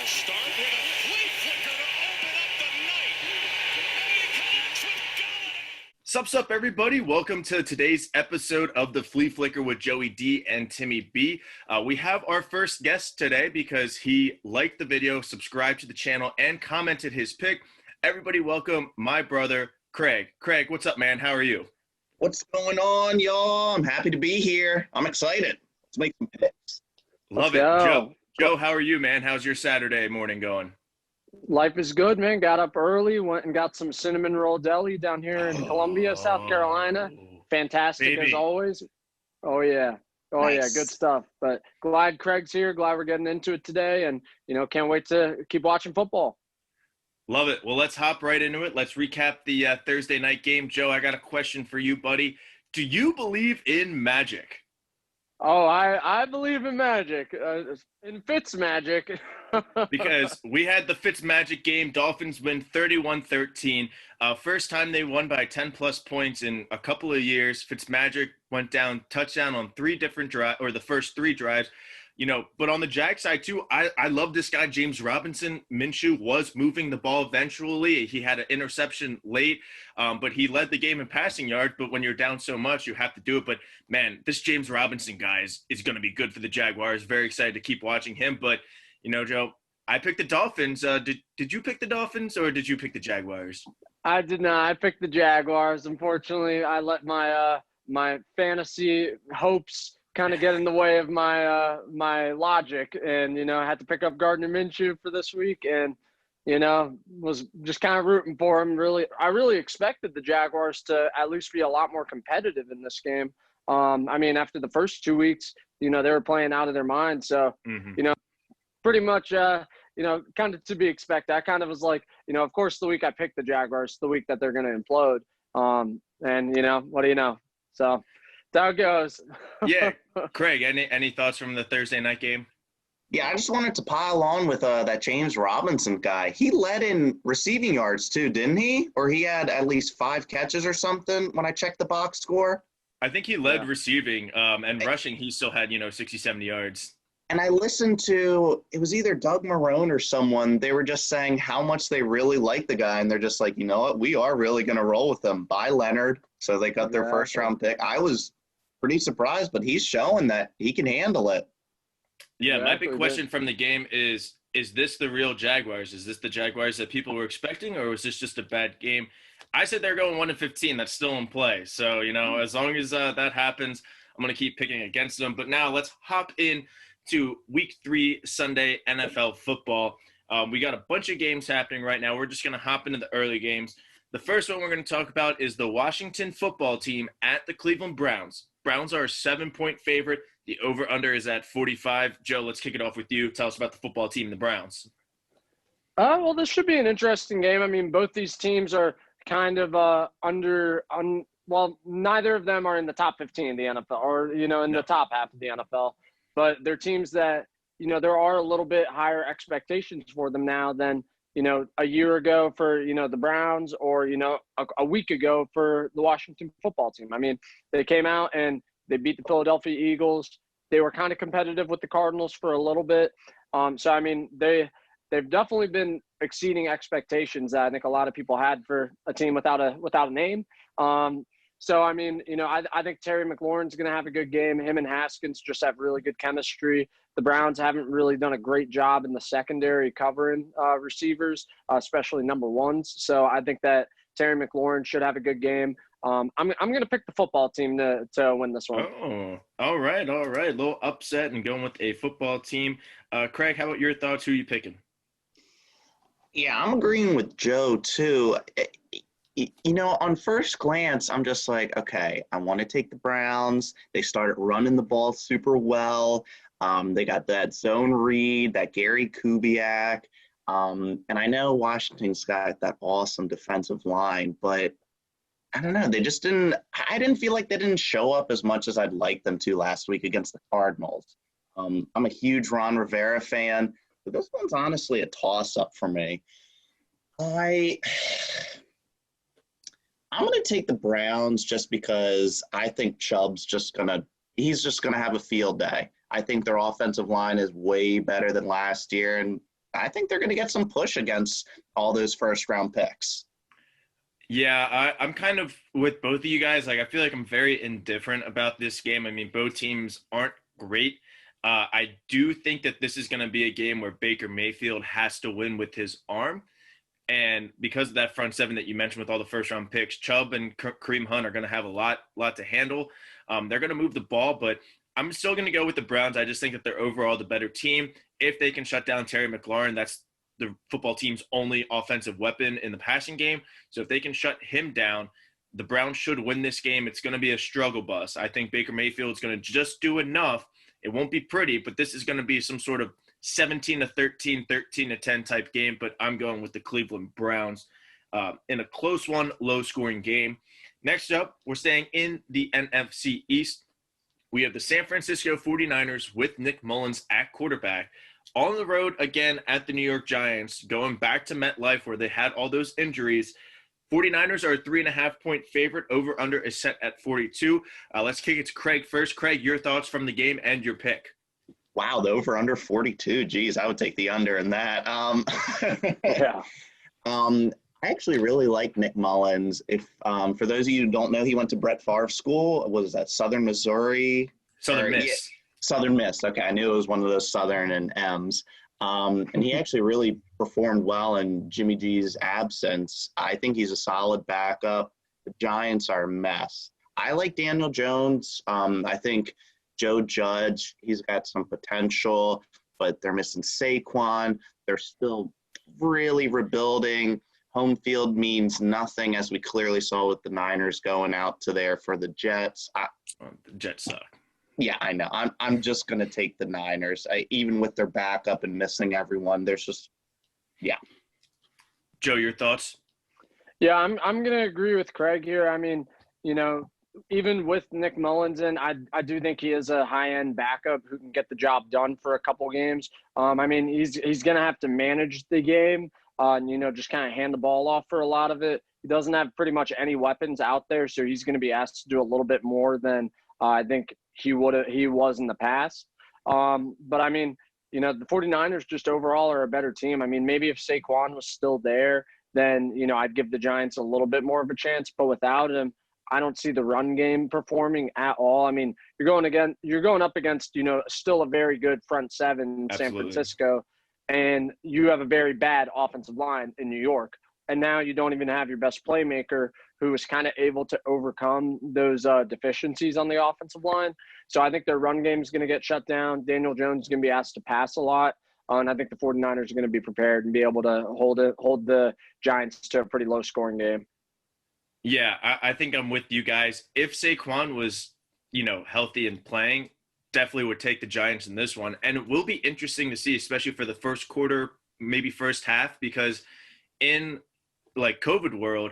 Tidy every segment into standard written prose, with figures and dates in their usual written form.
Start with a flea flicker to open up the night. And he connects with Galladay. Sup, everybody. Welcome to today's episode of the Flea Flicker with Joey D and Timmy B. We have our first guest today because he liked the video, subscribed to the channel, and commented his pick. Everybody welcome my brother, Craig. Craig, what's up, man? How are you? What's going on, y'all? I'm happy to be here. I'm excited. Let's make some picks. Love it. Joe, how are you, man? How's your Saturday morning going? Life is good, man. Got up early, went and got some cinnamon roll deli down here in Columbia, South Carolina. Fantastic baby. as always. Oh yeah, Nice. good stuff. But glad Craig's here. Glad we're getting into it today, and can't wait to keep watching football. Love it. Well, let's hop right into it. Let's recap the Thursday night game. Joe, I got a question for you, buddy. Do you believe in magic? Oh, I believe in magic, in Fitzmagic. Because we had the Fitzmagic game. Dolphins win 31-13. First time they won by 10-plus points in a couple of years. Fitzmagic went down touchdown on three different drives, or the first three drives. But on the Jag side, too, I love this guy, James Robinson. Minshew was moving the ball eventually. He had an interception late, but he led the game in passing yards. But when you're down so much, you have to do it. But, man, this James Robinson guy is going to be good for the Jaguars. Very excited to keep watching him. But, Joe, I picked the Dolphins. Did you pick the Dolphins or did you pick the Jaguars? I did not. I picked the Jaguars. Unfortunately, I let my my fantasy hopes kind of get in the way of my my logic, and I had to pick up Gardner Minshew for this week, and was just kind of rooting for him. I really expected the Jaguars to at least be a lot more competitive in this game. After the first 2 weeks, they were playing out of their mind, so pretty much kind of to be expected. I kind of was like, of course the week I picked the Jaguars, the week that they're going to implode, and what do you know? So that's how it goes. Yeah. Craig, any thoughts from the Thursday night game? Yeah, I just wanted to pile on with that James Robinson guy. He led in receiving yards too, didn't he? Or he had at least 5 catches or something when I checked the box score. I think he led receiving, and rushing he still had, 60, 70 yards. And I listened to, it was either Doug Marrone or someone, they were just saying how much they really like the guy, and they're just like, you know what, we are really going to roll with him. Bye, Leonard. So they got their first-round pick. I was pretty surprised, but he's showing that he can handle it. Yeah, my big question from the game is this the real Jaguars? Is this the Jaguars that people were expecting, or was this just a bad game? I said they're going 1-15. That's still in play. So, as long as that happens, I'm going to keep picking against them. But now let's hop in to Week 3 Sunday NFL football. We got a bunch of games happening right now. We're just going to hop into the early games. The first one we're going to talk about is the Washington football team at the Cleveland Browns. Browns are a 7-point favorite. The over-under is at 45. Joe, let's kick it off with you. Tell us about the football team and the Browns. Well, this should be an interesting game. Both these teams are kind of neither of them are in the top 15 of the NFL or, in the top half of the NFL. But they're teams that, there are a little bit higher expectations for them now than, a year ago for, the Browns or, a week ago for the Washington football team. They came out and they beat the Philadelphia Eagles. They were kind of competitive with the Cardinals for a little bit. They've definitely been exceeding expectations that I think a lot of people had for a team without a name. I think Terry McLaurin's going to have a good game. Him and Haskins just have really good chemistry. The Browns haven't really done a great job in the secondary covering receivers, especially number ones. So I think that Terry McLaurin should have a good game. I'm going to pick the football team to win this one. Oh, all right. A little upset and going with a football team. Craig, how about your thoughts? Who are you picking? Yeah, I'm agreeing with Joe too. On first glance, I'm just like, okay, I want to take the Browns. They started running the ball super well. They got that zone read, that Gary Kubiak. And I know Washington's got that awesome defensive line, but I don't know. I didn't feel like they didn't show up as much as I'd like them to last week against the Cardinals. I'm a huge Ron Rivera fan, but this one's honestly a toss-up for me. I'm going to take the Browns just because I think Chubb's he's just going to have a field day. I think their offensive line is way better than last year, and I think they're going to get some push against all those first-round picks. Yeah, I'm kind of with both of you guys. Like, I feel like I'm very indifferent about this game. I mean, both teams aren't great. I do think that this is going to be a game where Baker Mayfield has to win with his arm. And because of that front seven that you mentioned with all the first round picks, Chubb and Kareem Hunt are going to have a lot to handle. They're going to move the ball, but I'm still going to go with the Browns. I just think that they're overall the better team. If they can shut down Terry McLaurin, that's the football team's only offensive weapon in the passing game. So if they can shut him down, the Browns should win this game. It's going to be a struggle bus. I think Baker Mayfield is going to just do enough. It won't be pretty, but this is going to be some sort of 17-13, 13-10 type game, but I'm going with the Cleveland Browns in a close one, low-scoring game. Next up, we're staying in the NFC East. We have the San Francisco 49ers with Nick Mullins at quarterback on the road again at the New York Giants, going back to MetLife where they had all those injuries. 49ers are a 3.5-point favorite. Over-under is set at 42. Let's kick it to Craig first. Craig, your thoughts from the game and your pick. Wow, the over under 42. Geez, I would take the under in that. Yeah. I actually really like Nick Mullins. If for those of you who don't know, he went to Brett Favre School. Was that Southern Missouri? Southern Miss. Yeah, Southern Miss. Okay, I knew it was one of those Southern and M's. And he actually really performed well in Jimmy G's absence. I think he's a solid backup. The Giants are a mess. I like Daniel Jones. I think Joe Judge, he's got some potential, but they're missing Saquon. They're still really rebuilding. Home field means nothing, as we clearly saw with the Niners going out to there for the Jets. The Jets suck. Yeah, I know. I'm just going to take the Niners. Even with their backup and missing everyone, there's just – yeah. Joe, your thoughts? Yeah, I'm going to agree with Craig here. I mean, you know, even with Nick Mullins in, I do think he is a high-end backup who can get the job done for a couple games. I mean, he's going to have to manage the game and, you know, just kind of hand the ball off for a lot of it. He doesn't have pretty much any weapons out there, so he's going to be asked to do a little bit more than I think he was in the past. But, I mean, you know, the 49ers just overall are a better team. I mean, maybe if Saquon was still there, then, you know, I'd give the Giants a little bit more of a chance. But without him, I don't see the run game performing at all. I mean, you're going up against, you know, still a very good front seven in San Francisco, and you have a very bad offensive line in New York. And now you don't even have your best playmaker who is kind of able to overcome those deficiencies on the offensive line. So I think their run game is going to get shut down. Daniel Jones is going to be asked to pass a lot. And I think the 49ers are going to be prepared and be able to hold the Giants to a pretty low-scoring game. Yeah, I think I'm with you guys. If Saquon was, you know, healthy and playing, definitely would take the Giants in this one. And it will be interesting to see, especially for the first quarter, maybe first half, because in, like, COVID world,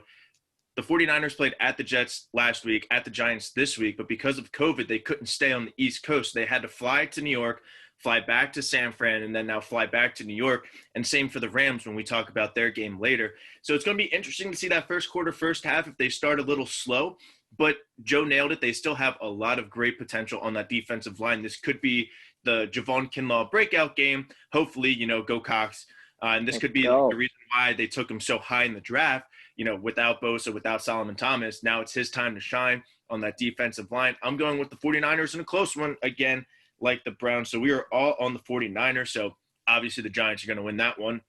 the 49ers played at the Jets last week, at the Giants this week, but because of COVID, they couldn't stay on the East Coast. They had to fly to New York, fly back to San Fran, and then now fly back to New York. And same for the Rams when we talk about their game later. So it's going to be interesting to see that first quarter, first half, if they start a little slow. But Joe nailed it. They still have a lot of great potential on that defensive line. This could be the Javon Kinlaw breakout game. Hopefully, you know, go Cox. And this could be the reason why they took him so high in the draft. You know, without Bosa, without Solomon Thomas, now it's his time to shine on that defensive line. I'm going with the 49ers in a close one again, like the Browns. So we are all on the 49ers. So obviously the Giants are going to win that one.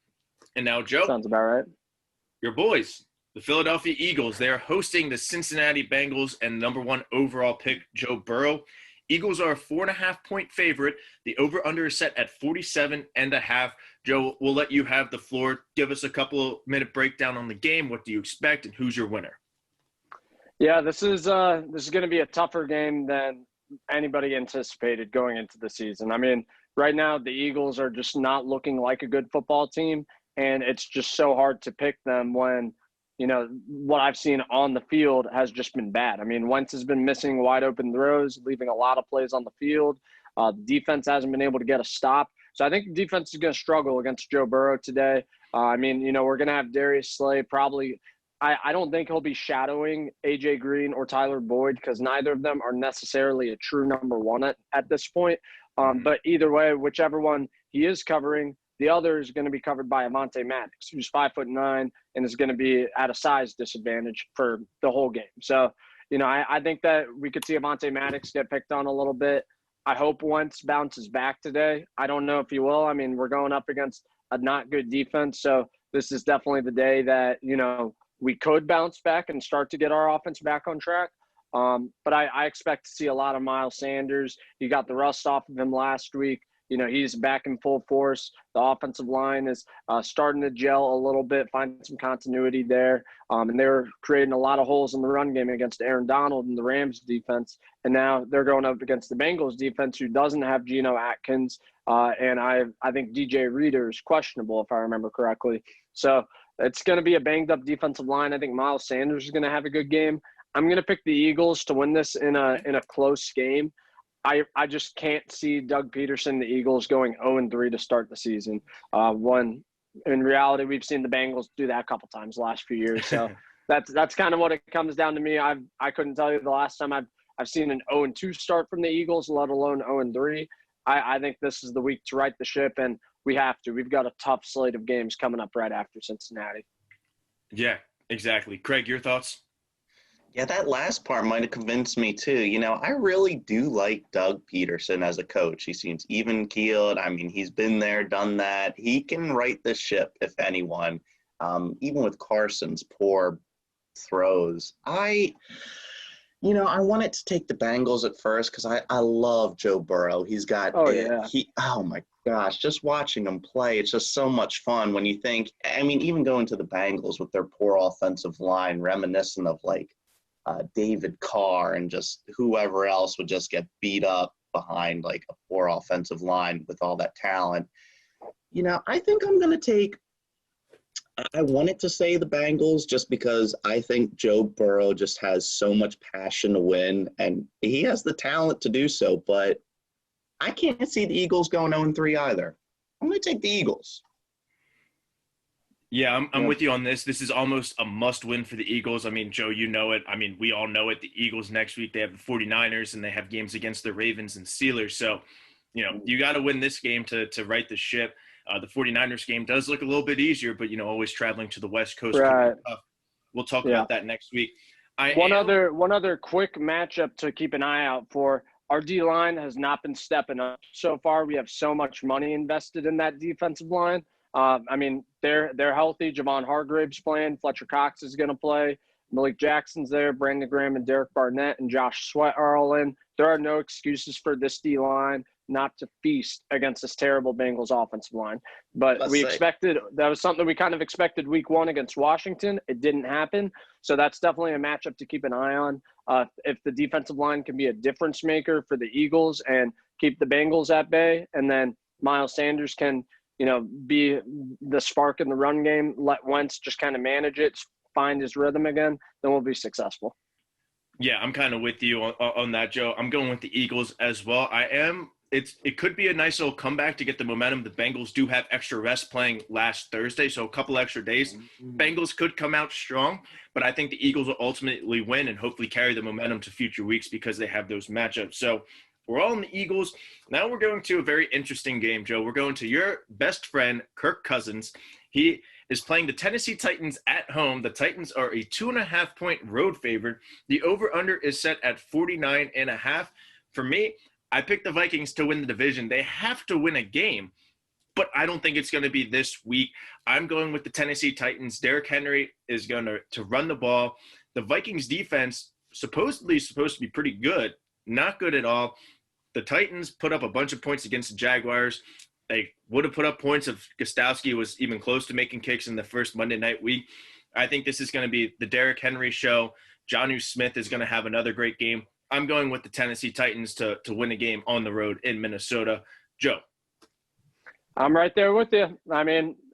And now, Joe. Sounds about right. Your boys, the Philadelphia Eagles, they're hosting the Cincinnati Bengals and number 1 overall pick, Joe Burrow. Eagles are a 4.5-point favorite. The over-under is set at 47.5. Joe, we'll let you have the floor. Give us a couple-minute breakdown on the game. What do you expect, and who's your winner? Yeah, this is going to be a tougher game than anybody anticipated going into the season. I mean, right now the Eagles are just not looking like a good football team, and it's just so hard to pick them when, you know, what I've seen on the field has just been bad. I mean, Wentz has been missing wide open throws, leaving a lot of plays on the field. The defense hasn't been able to get a stop. So I think the defense is going to struggle against Joe Burrow today. I mean, you know, we're going to have Darius Slay probably. I don't think he'll be shadowing A.J. Green or Tyler Boyd because neither of them are necessarily a true number 1 at this point. But either way, whichever one he is covering, The other is going to be covered by Avonte Maddox, who's 5'9" and is going to be at a size disadvantage for the whole game. So, I think that we could see Avonte Maddox get picked on a little bit. I hope Wentz bounces back today. I don't know if he will. I mean, we're going up against a not good defense. So this is definitely the day that, we could bounce back and start to get our offense back on track. But I expect to see a lot of Miles Sanders. You got the rust off of him last week. He's back in full force. The offensive line is starting to gel a little bit, find some continuity there. And they're creating a lot of holes in the run game against Aaron Donald and the Rams defense. And now they're going up against the Bengals defense, who doesn't have Geno Atkins. And I think DJ Reader is questionable, if I remember correctly. So it's going to be a banged-up defensive line. I think Miles Sanders is going to have a good game. I'm going to pick the Eagles to win this in a close game. I just can't see Doug Peterson, the Eagles, going 0-3 to start the season. When in reality, we've seen the Bengals do that a couple times the last few years. So that's kind of what it comes down to me. I couldn't tell you the last time I've seen an 0-2 start from the Eagles, let alone 0-3. I think this is the week to right the ship, and we have to. We've got a tough slate of games coming up right after Cincinnati. Yeah, exactly. Craig, your thoughts? Yeah, that last part might have convinced me too. I really do like Doug Peterson as a coach. He seems even-keeled. I mean, he's been there, done that. He can right the ship, if anyone, even with Carson's poor throws. I wanted to take the Bengals at first because I love Joe Burrow. He's got oh my gosh, just watching him play, it's just so much fun when you think, even going to the Bengals with their poor offensive line, reminiscent of David Carr and just whoever else would just get beat up behind a poor offensive line with all that talent. I think I'm going to take – I wanted to say the Bengals just because I think Joe Burrow just has so much passion to win, and he has the talent to do so, but I can't see the Eagles going 0-3 either. I'm going to take the Eagles. Yeah, I'm with you on this. This is almost a must-win for the Eagles. Joe, you know it. We all know it. The Eagles next week, they have the 49ers, and they have games against the Ravens and Steelers. So, you got to win this game to right the ship. The 49ers game does look a little bit easier, but, always traveling to the West Coast. Right. We'll talk about that next week. One other quick matchup to keep an eye out for. Our D-line has not been stepping up so far. We have so much money invested in that defensive line. They're healthy. Javon Hargrave's playing. Fletcher Cox is going to play. Malik Jackson's there. Brandon Graham and Derek Barnett and Josh Sweat are all in. There are no excuses for this D-line not to feast against this terrible Bengals offensive line. But that was something we kind of expected week one against Washington. It didn't happen. So that's definitely a matchup to keep an eye on. If the defensive line can be a difference maker for the Eagles and keep the Bengals at bay, and then Miles Sanders can – be the spark in the run game, let Wentz just kind of manage it, find his rhythm again, then we'll be successful. Yeah, I'm kind of with you on that, Joe. I'm going with the Eagles as well. It could be a nice little comeback to get the momentum. The Bengals do have extra rest playing last Thursday, so a couple extra days. Bengals could come out strong, but I think the Eagles will ultimately win and hopefully carry the momentum to future weeks because they have those matchups. So we're all in the Eagles. Now we're going to a very interesting game, Joe. We're going to your best friend, Kirk Cousins. He is playing the Tennessee Titans at home. The Titans are a 2.5-point road favorite. The over-under is set at 49.5. For me, I picked the Vikings to win the division. They have to win a game, but I don't think it's going to be this week. I'm going with the Tennessee Titans. Derrick Henry is going to run the ball. The Vikings defense supposedly supposed to be pretty good. Not good at all. The Titans put up a bunch of points against the Jaguars. They would have put up points if Gostowski was even close to making kicks in the first Monday night week. I think this is going to be the Derrick Henry show. Jonnu Smith is going to have another great game. I'm going with the Tennessee Titans to win a game on the road in Minnesota. Joe. I'm right there with you.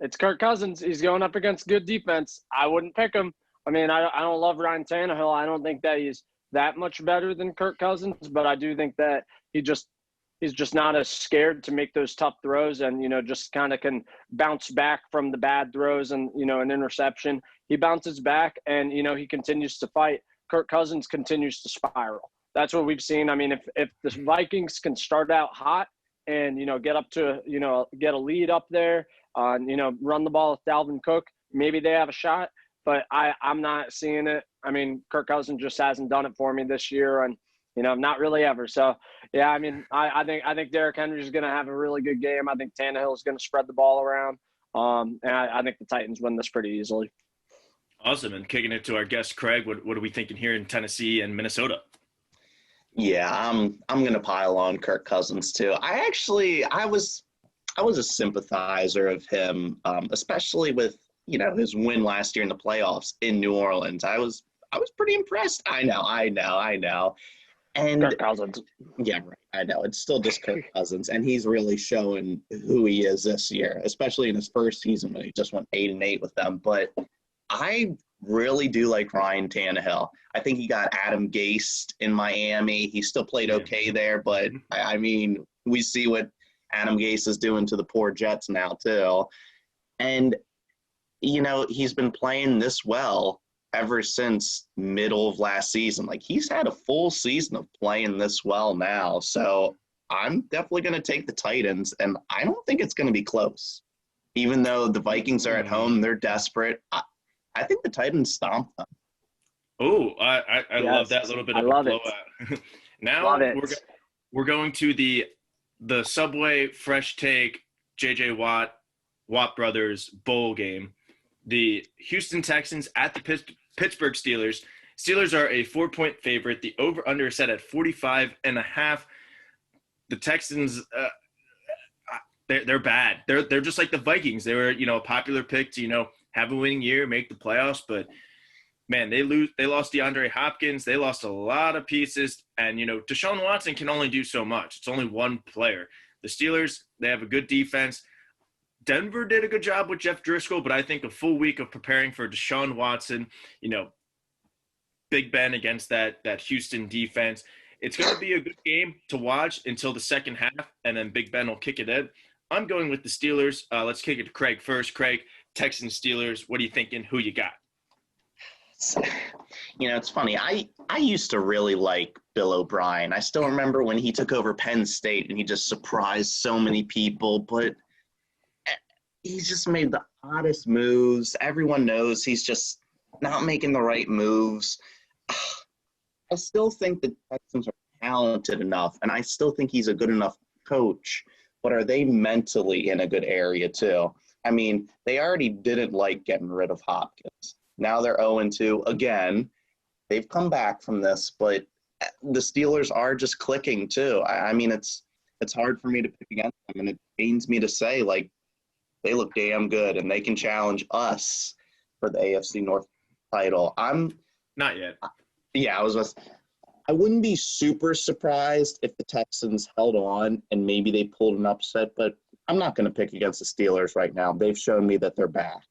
It's Kirk Cousins. He's going up against good defense. I wouldn't pick him. I don't love Ryan Tannehill. I don't think that he's that much better than Kirk Cousins, but I do think that he's just not as scared to make those tough throws and, just kind of can bounce back from the bad throws and, an interception. He bounces back and, he continues to fight. Kirk Cousins continues to spiral. That's what we've seen. If the Vikings can start out hot and, get up to, get a lead up there, run the ball with Dalvin Cook, maybe they have a shot. But I'm not seeing it. I mean, Kirk Cousins just hasn't done it for me this year, and not really ever. So yeah, I mean, I think Derrick Henry is going to have a really good game. I think Tannehill is going to spread the ball around, and I think the Titans win this pretty easily. Awesome. And kicking it to our guest Craig, what are we thinking here in Tennessee and Minnesota? Yeah, I'm gonna pile on Kirk Cousins too. I was a sympathizer of him, especially with his win last year in the playoffs in New Orleans. I was pretty impressed. I know. And Kirk Cousins. Yeah, right. I know. It's still just Kirk Cousins, and he's really showing who he is this year, especially in his first season when he just went 8-8 with them. But I really do like Ryan Tannehill. I think he got Adam Gase in Miami. He still played okay there, but I mean, we see what Adam Gase is doing to the poor Jets now too. And he's been playing this well ever since middle of last season. Like, he's had a full season of playing this well now. So I'm definitely going to take the Titans, and I don't think it's going to be close. Even though the Vikings are at home, they're desperate. I think the Titans stomp them. Oh, I love that little bit of a blowout. Now we're going to the Subway Fresh Take J.J. Watt Brothers Bowl game. The Houston Texans at the Pittsburgh Steelers. Steelers are a 4-point favorite. The over-under is set at 45.5. The Texans, they're bad. They're just like the Vikings. They were, a popular pick to, have a winning year, make the playoffs. But, man, they lost DeAndre Hopkins. They lost a lot of pieces. And, Deshaun Watson can only do so much. It's only one player. The Steelers, they have a good defense. Denver did a good job with Jeff Driscoll, but I think a full week of preparing for Deshaun Watson, Big Ben against that Houston defense. It's going to be a good game to watch until the second half, and then Big Ben will kick it in. I'm going with the Steelers. Let's kick it to Craig first. Craig, Texans, Steelers, what are you thinking? Who you got? It's funny. I used to really like Bill O'Brien. I still remember when he took over Penn State and he just surprised so many people, but he's just made the oddest moves. Everyone knows he's just not making the right moves. I still think the Texans are talented enough, and I still think he's a good enough coach, but are they mentally in a good area too? I mean, they already didn't like getting rid of Hopkins. Now they're 0-2 again. They've come back from this, but the Steelers are just clicking too. I mean, it's hard for me to pick against them, and it pains me to say, like, they look damn good, and they can challenge us for the AFC North title. Not yet. Yeah, I wouldn't be super surprised if the Texans held on and maybe they pulled an upset, but I'm not going to pick against the Steelers right now. They've shown me that they're back.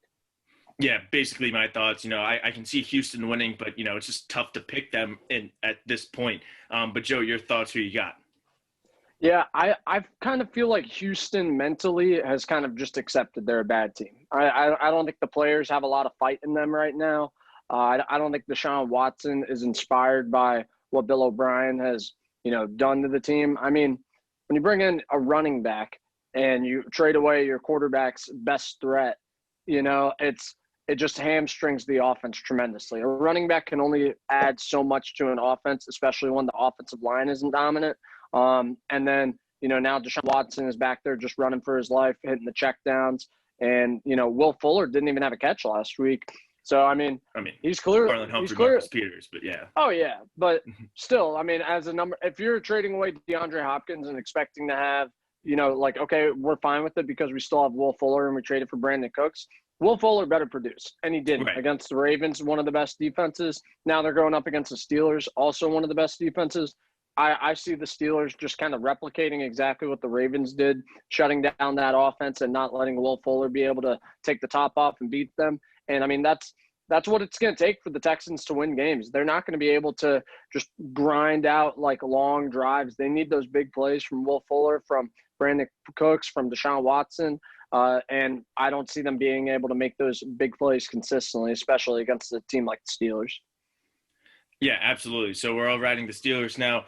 Yeah, basically my thoughts. I can see Houston winning, but, it's just tough to pick them at this point. But, Joe, your thoughts, who you got? Yeah, I kind of feel like Houston mentally has kind of just accepted they're a bad team. I don't think the players have a lot of fight in them right now. I don't think Deshaun Watson is inspired by what Bill O'Brien has, done to the team. I mean, when you bring in a running back and you trade away your quarterback's best threat, it just hamstrings the offense tremendously. A running back can only add so much to an offense, especially when the offensive line isn't dominant. And then, now Deshaun Watson is back there just running for his life, hitting the checkdowns. And, Will Fuller didn't even have a catch last week. So, I mean he's clear. Marlon Marcus Peters, but yeah. Oh, yeah. But still, I mean, as a number, if you're trading away DeAndre Hopkins and expecting to have, okay, we're fine with it because we still have Will Fuller and we traded for Brandon Cooks. Will Fuller better produce, and he didn't against the Ravens, one of the best defenses. Now they're going up against the Steelers, also one of the best defenses. I see the Steelers just kind of replicating exactly what the Ravens did, shutting down that offense and not letting Will Fuller be able to take the top off and beat them. And, I mean, that's what it's going to take for the Texans to win games. They're not going to be able to just grind out, long drives. They need those big plays from Will Fuller, from Brandon Cooks, from Deshaun Watson. And I don't see them being able to make those big plays consistently, especially against a team like the Steelers. Yeah, absolutely. So we're all riding the Steelers now.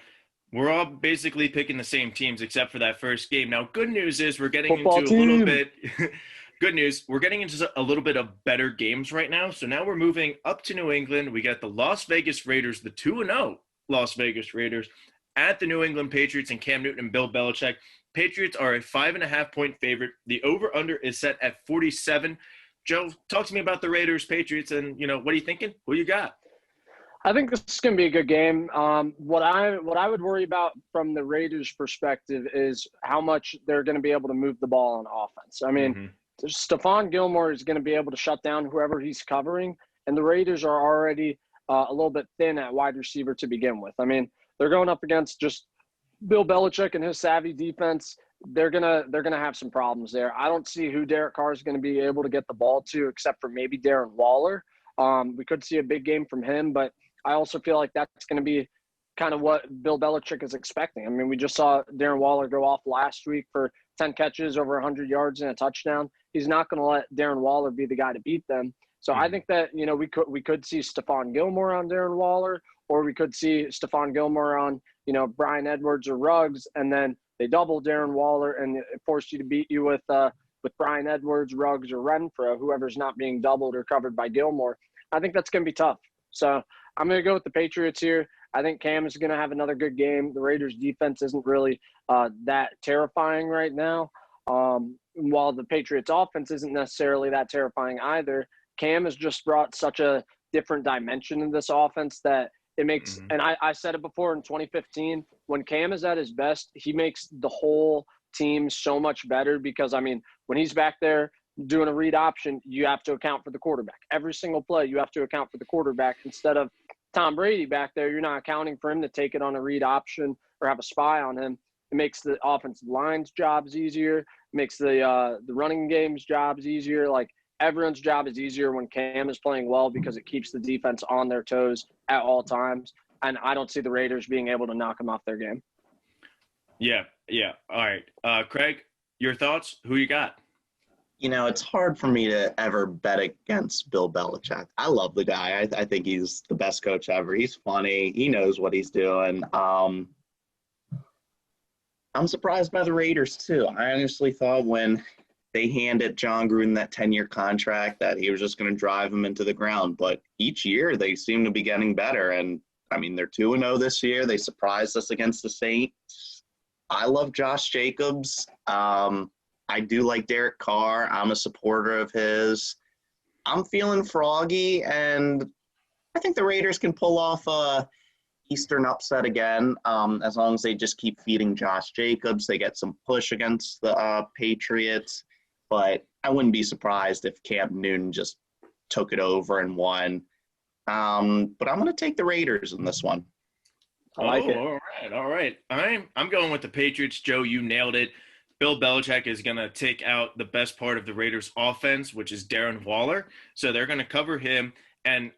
We're all basically picking the same teams except for that first game. Now, good news is we're getting Football into a little team. bit good news. We're getting into a little bit of better games right now. So now we're moving up to New England. We got the Las Vegas Raiders, the 2-0 Las Vegas Raiders at the New England Patriots and Cam Newton and Bill Belichick. Patriots are a 5.5-point favorite. The over-under is set at 47. Joe, talk to me about the Raiders, Patriots, and, what are you thinking? Who you got? I think this is going to be a good game. What I would worry about from the Raiders' perspective is how much they're going to be able to move the ball on offense. I mean, Stephon Gilmore is going to be able to shut down whoever he's covering, and the Raiders are already a little bit thin at wide receiver to begin with. I mean, they're going up against just Bill Belichick and his savvy defense. They're gonna have some problems there. I don't see who Derek Carr is going to be able to get the ball to, except for maybe Darren Waller. We could see a big game from him, but I also feel like that's going to be kind of what Bill Belichick is expecting. I mean, we just saw Darren Waller go off last week for 10 catches, over 100 yards and a touchdown. He's not going to let Darren Waller be the guy to beat them. So I think that, we could see Stephon Gilmore on Darren Waller, or we could see Stephon Gilmore on, Brian Edwards or Ruggs, and then they double Darren Waller and force you to beat you with Brian Edwards, Ruggs, or Renfro, whoever's not being doubled or covered by Gilmore. I think that's going to be tough. So I'm going to go with the Patriots here. I think Cam is going to have another good game. The Raiders' defense isn't really that terrifying right now. While the Patriots' offense isn't necessarily that terrifying either, Cam has just brought such a different dimension in this offense that it makes – and I said it before in 2015, when Cam is at his best, he makes the whole team so much better because, I mean, when he's back there doing a read option, you have to account for the quarterback. Every single play, you have to account for the quarterback. Instead of Tom Brady back there, you're not accounting for him to take it on a read option or have a spy on him. It makes the offensive line's jobs easier. It makes the running game's jobs easier. Like, everyone's job is easier when Cam is playing well because it keeps the defense on their toes at all times. And I don't see the Raiders being able to knock them off their game. Yeah. All right. Craig, your thoughts? Who you got? It's hard for me to ever bet against Bill Belichick. I love the guy. I think he's the best coach ever. He's funny. He knows what he's doing. I'm surprised by the Raiders, too. I honestly thought when they handed John Gruden that 10-year contract that he was just going to drive him into the ground. But each year they seem to be getting better. And, I mean, they're 2-0 this year. They surprised us against the Saints. I love Josh Jacobs. I do like Derek Carr. I'm a supporter of his. I'm feeling froggy, and I think the Raiders can pull off a Eastern upset again, as long as they just keep feeding Josh Jacobs. They get some push against the Patriots, but I wouldn't be surprised if Cam Newton just took it over and won. But I'm going to take the Raiders in this one. I like it. All right. I'm going with the Patriots. Joe, you nailed it. Bill Belichick is going to take out the best part of the Raiders offense, which is Darren Waller. So they're going to cover him. And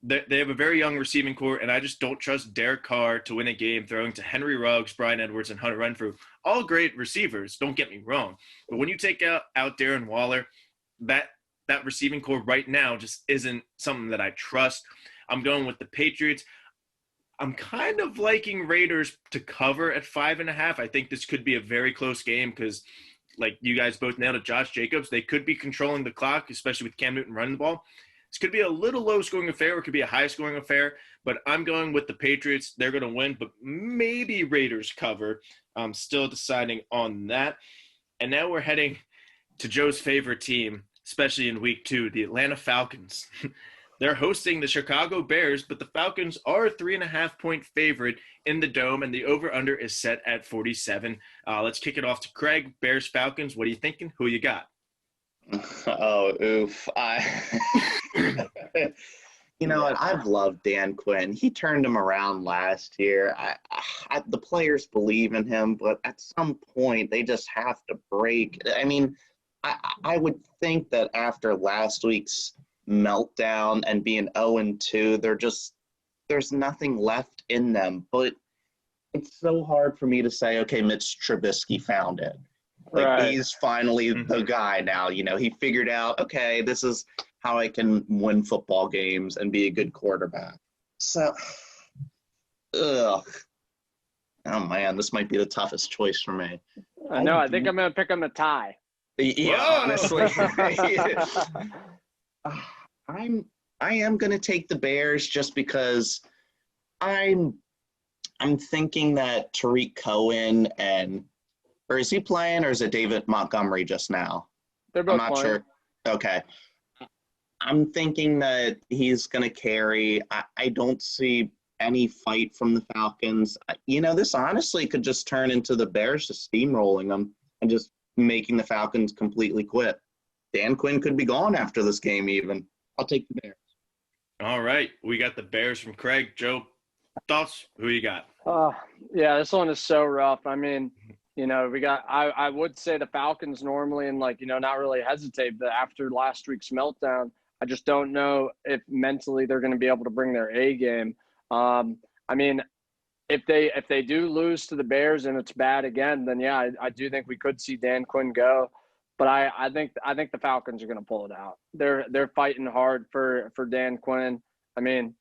they have a very young receiving core, and I just don't trust Derek Carr to win a game throwing to Henry Ruggs, Brian Edwards, and Hunter Renfrew. All great receivers, don't get me wrong. But when you take out Darren Waller, that receiving core right now just isn't something that I trust. I'm going with the Patriots. I'm kind of liking Raiders to cover at 5.5. I think this could be a very close game because, like you guys both nailed it, Josh Jacobs, they could be controlling the clock, especially with Cam Newton running the ball. This could be a little low-scoring affair, or it could be a high-scoring affair, but I'm going with the Patriots. They're going to win, but maybe Raiders cover. I'm still deciding on that. And now we're heading to Joe's favorite team, especially in Week 2, the Atlanta Falcons. They're hosting the Chicago Bears, but the Falcons are a 3.5-point favorite in the Dome, and the over-under is set at 47. Let's kick it off to Craig. Bears, Falcons, what are you thinking? Who you got? Oh, oof. You know what? I've loved Dan Quinn. He turned him around last year. The players believe in him, but at some point they just have to break. I mean, I would think that after last week's meltdown and being 0-2, there's nothing left in them. But it's so hard for me to say, okay, Mitch Trubisky found it. Like, Right. He's finally the guy now. He figured out, okay, this is how I can win football games and be a good quarterback. So, Oh, man, this might be the toughest choice for me. I know. I think I'm going to pick them a tie. Yeah, Whoa! honestly. I am going to take the Bears just because I'm thinking that Tariq Cohen or is he playing, or is it David Montgomery just now? They're both I'm not playing. sure. Okay. I'm thinking that he's going to carry. I don't see any fight from the Falcons. This honestly could just turn into the Bears just steamrolling them and just making the Falcons completely quit. Dan Quinn could be gone after this game even. I'll take the Bears. All right. We got the Bears from Craig. Joe, thoughts? Who you got? Yeah, this one is so rough. I mean, I would say the Falcons normally and not really hesitate, but after last week's meltdown, I just don't know if mentally they're going to be able to bring their A game. I mean, if they do lose to the Bears and it's bad again, then yeah, I do think we could see Dan Quinn go. But I think the Falcons are going to pull it out. They're fighting hard for Dan Quinn. I mean,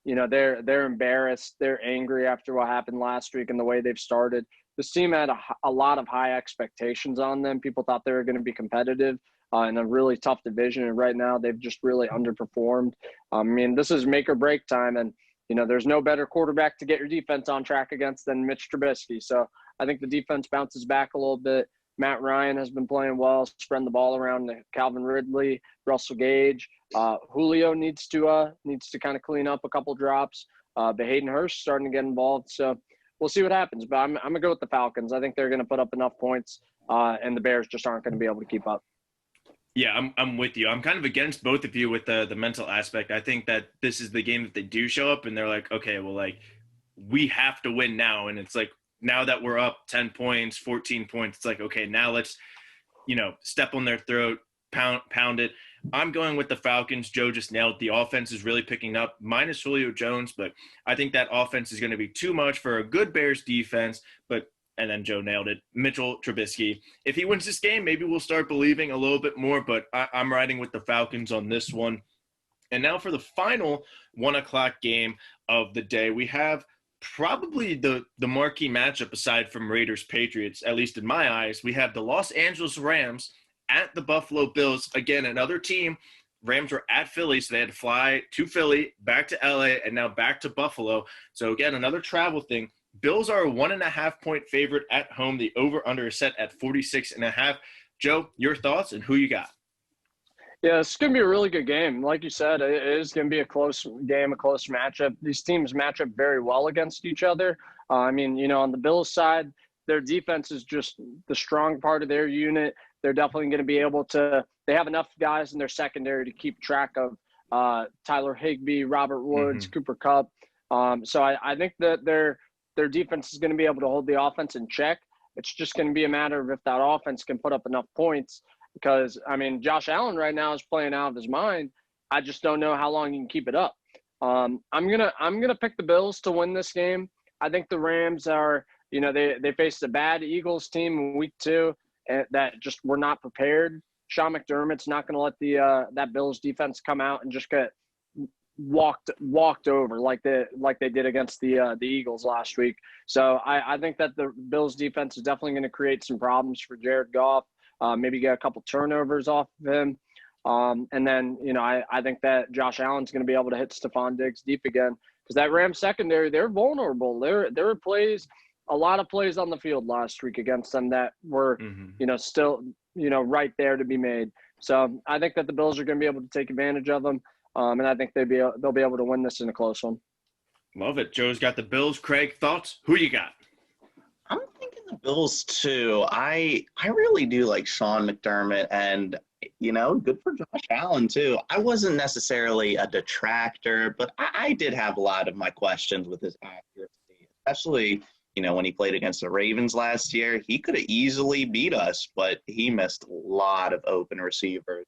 they're embarrassed. They're angry after what happened last week and the way they've started. This team had a lot of high expectations on them. People thought they were going to be competitive in a really tough division, and right now they've just really underperformed. I mean, this is make or break time, and there's no better quarterback to get your defense on track against than Mitch Trubisky. So I think the defense bounces back a little bit. Matt Ryan has been playing well, spreading the ball around to Calvin Ridley, Russell Gage. Julio needs to kind of clean up a couple drops. But Hayden Hurst starting to get involved. So we'll see what happens. But I'm going to go with the Falcons. I think they're going to put up enough points, and the Bears just aren't going to be able to keep up. Yeah, I'm with you. I'm kind of against both of you with the mental aspect. I think that this is the game that they do show up and they're like, okay, well, we have to win now. And it's like, now that we're up 10 points, 14 points, it's like, okay, now let's, step on their throat, pound it. I'm going with the Falcons. Joe just nailed it. The offense is really picking up, minus Julio Jones, but I think that offense is going to be too much for a good Bears defense. And then Joe nailed it, Mitchell Trubisky. If he wins this game, maybe we'll start believing a little bit more, but I'm riding with the Falcons on this one. And now for the final 1:00 game of the day, we have probably the marquee matchup aside from Raiders-Patriots, at least in my eyes. We have the Los Angeles Rams at the Buffalo Bills. Again, another team. Rams were at Philly, so they had to fly to Philly, back to LA, and now back to Buffalo. So again, another travel thing. Bills are a 1.5-point favorite at home. The over-under is set at 46.5. Joe, your thoughts and who you got? Yeah, it's going to be a really good game. Like you said, it is going to be a close game, a close matchup. These teams match up very well against each other. On the Bills side, their defense is just the strong part of their unit. They're definitely going to be able to – they have enough guys in their secondary to keep track of Tyler Higbee, Robert Woods, Cooper Kupp. So I think that their defense is going to be able to hold the offense in check. It's just going to be a matter of if that offense can put up enough points because, Josh Allen right now is playing out of his mind. I just don't know how long he can keep it up. I'm gonna pick the Bills to win this game. I think the Rams are, they faced a bad Eagles team in week 2 and that just were not prepared. Sean McDermott's not going to let that Bills defense come out and just get walked over like they did against the Eagles last week. So I think that the Bills defense is definitely going to create some problems for Jared Goff. Maybe get a couple turnovers off of him. And then, I think that Josh Allen's going to be able to hit Stephon Diggs deep again because that Rams secondary, they're vulnerable. There were a lot of plays on the field last week against them that were, still, right there to be made. So I think that the Bills are going to be able to take advantage of them. And I think they'll be able to win this in a close one. Love it. Joe's got the Bills. Craig, thoughts? Who you got? I'm thinking the Bills too. I really do like Sean McDermott and, good for Josh Allen too. I wasn't necessarily a detractor, but I did have a lot of my questions with his accuracy, especially, when he played against the Ravens last year. He could have easily beat us, but he missed a lot of open receivers.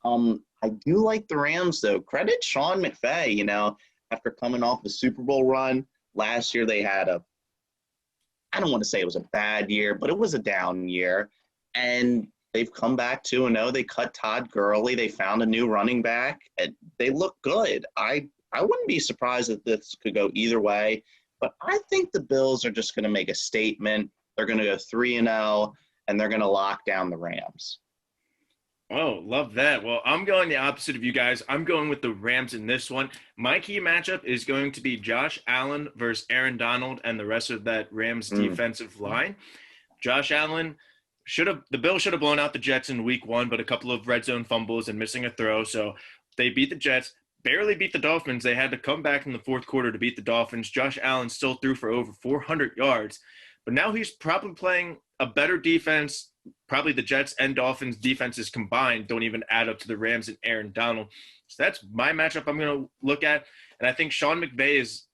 I do like the Rams, though. Credit Sean McVay, after coming off the Super Bowl run. Last year they had I don't want to say it was a bad year, but it was a down year. And they've come back 2-0. They cut Todd Gurley. They found a new running back. And they look good. I wouldn't be surprised if this could go either way. But I think the Bills are just going to make a statement. They're going to go 3-0, and they're going to lock down the Rams. Oh, love that. Well, I'm going the opposite of you guys. I'm going with the Rams in this one. My key matchup is going to be Josh Allen versus Aaron Donald and the rest of that Rams defensive line. Josh Allen the Bills should have blown out the Jets in week 1, but a couple of red zone fumbles and missing a throw. So they beat the Jets, barely beat the Dolphins. They had to come back in the fourth quarter to beat the Dolphins. Josh Allen still threw for over 400 yards, but now he's probably playing a better defense. Probably the Jets and Dolphins defenses combined don't even add up to the Rams and Aaron Donald. So that's my matchup I'm going to look at. And I think Sean McVay is,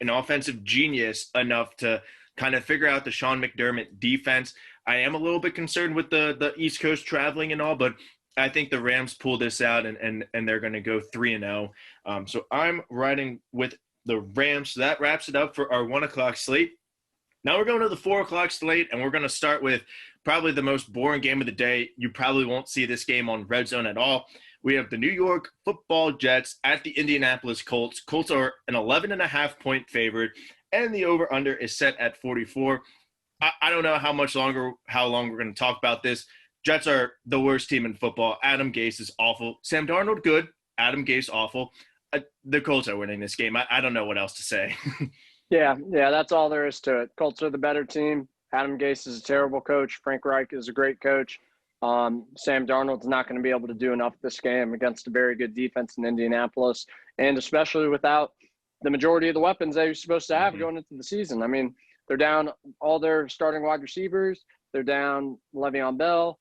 an offensive genius enough to kind of figure out the Sean McDermott defense. I am a little bit concerned with the East Coast traveling and all, but I think the Rams pull this out and they're going to go 3-0. So I'm riding with the Rams. So that wraps it up for our 1 o'clock slate. Now we're going to the 4 o'clock slate, and we're going to start with probably the most boring game of the day. You probably won't see this game on Red Zone at all. We have the New York Football Jets at the Indianapolis Colts. Colts are an 11.5-point favorite, and the over-under is set at 44. I don't know how long we're going to talk about this. Jets are the worst team in football. Adam Gase is awful. Sam Darnold, good. Adam Gase, awful. The Colts are winning this game. I don't know what else to say. Yeah, that's all there is to it. Colts are the better team. Adam Gase is a terrible coach. Frank Reich is a great coach. Sam Darnold's not going to be able to do enough this game against a very good defense in Indianapolis, and especially without the majority of the weapons they were supposed to have going into the season. I mean, they're down all their starting wide receivers. They're down Le'Veon Bell.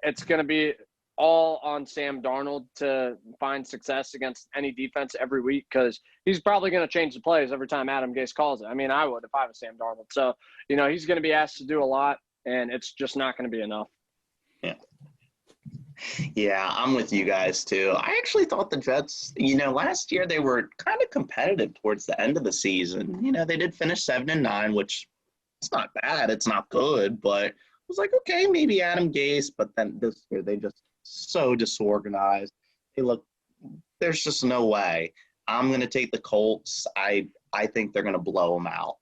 It's going to be all on Sam Darnold to find success against any defense every week because he's probably going to change the plays every time Adam Gase calls it. I mean, I would if I was Sam Darnold. So, he's going to be asked to do a lot, and it's just not going to be enough. Yeah, I'm with you guys too. I actually thought the Jets, last year they were kind of competitive towards the end of the season. They did finish 7-9, which it's not bad. It's not good, but I was like, okay, maybe Adam Gase. But then this year they just so disorganized. There's just no way. I'm going to take the Colts. I think they're going to blow them out.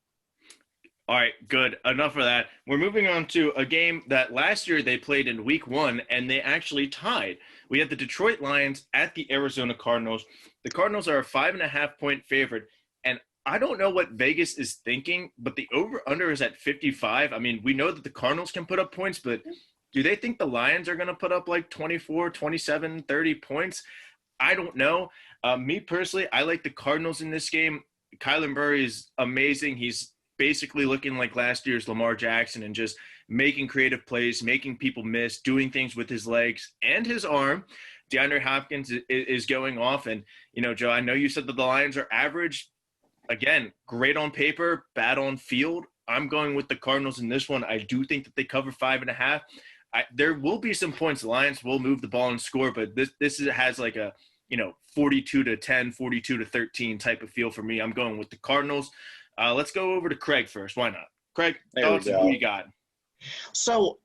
All right, good. Enough of that. We're moving on to a game that last year they played in week 1, and they actually tied. We had the Detroit Lions at the Arizona Cardinals. The Cardinals are a 5.5-point favorite, and I don't know what Vegas is thinking, but the over-under is at 55. I mean, we know that the Cardinals can put up points, but do they think the Lions are going to put up like 24, 27, 30 points? I don't know. Me personally, I like the Cardinals in this game. Kyler Murray is amazing. He's basically looking like last year's Lamar Jackson and just making creative plays, making people miss, doing things with his legs and his arm. DeAndre Hopkins is going off. And, Joe, I know you said that the Lions are average. Again, great on paper, bad on field. I'm going with the Cardinals in this one. I do think that they cover 5.5. There will be some points. The Lions will move the ball and score, but this has like a, 42-10, 42-13 type of feel for me. I'm going with the Cardinals. Let's go over to Craig first. Why not? Craig, thoughts on who you got? So